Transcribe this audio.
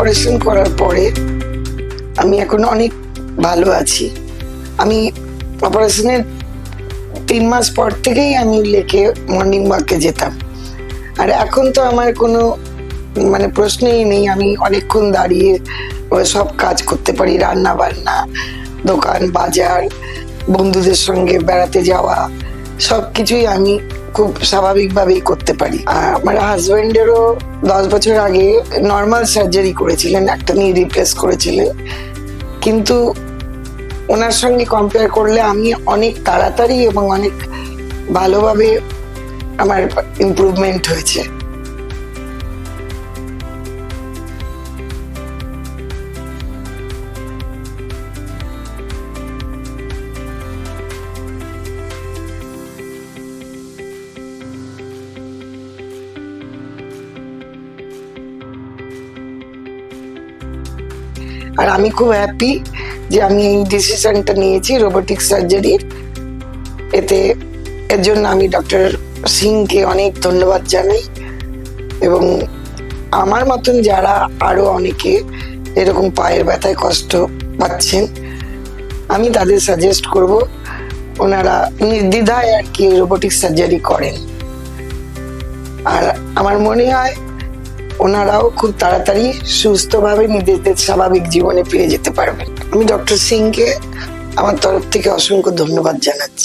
Operation করার পরে আমি এখন অনেক ভালো আছি। আমি অপারেশনের 3 মাস পর থেকেই আমি লেকে মর্নিং ওয়াকে যেতাম, আর এখন তো আমার কোনো মানে প্রশ্নই নেই। আমি অনেকক্ষণ দাঁড়িয়ে সব কাজ করতে পারি, রান্না বান্না, দোকান বাজার, বন্ধুদের সঙ্গে বেড়াতে যাওয়া, সবকিছুই আমি খুব স্বাভাবিকভাবেই করতে পারি। আর আমার হাজবেন্ডেরও 10 বছর আগে নর্মাল সার্জারি করেছিলেন, একটা নি রিপ্লেস করেছিলেন, কিন্তু ওনার সঙ্গে কম্পেয়ার করলে আমি অনেক তাড়াতাড়ি এবং অনেক ভালোভাবে আমার ইমপ্রুভমেন্ট হয়েছে। আর আমি খুব হ্যাপি যে আমি এই ডিসিশনটা নিয়েছি রোবোটিক সার্জারির। এর জন্য আমি ডক্টর সিংকে অনেক ধন্যবাদ জানাই, এবং আমার মতন যারা আরো অনেকে এরকম পায়ের ব্যথায় কষ্ট পাচ্ছেন, আমি তাদের সাজেস্ট করব ওনারা নির্দ্বিধায় আর কি রোবোটিক সার্জারি করেন। আর আমার মনে হয় ওনারাও খুব তাড়াতাড়ি সুস্থভাবে নিজেদের স্বাভাবিক জীবনে ফিরে যেতে পারবেন। আমি ডক্টর সিংকে আমার তরফ থেকে অসংখ্য ধন্যবাদ জানাচ্ছি।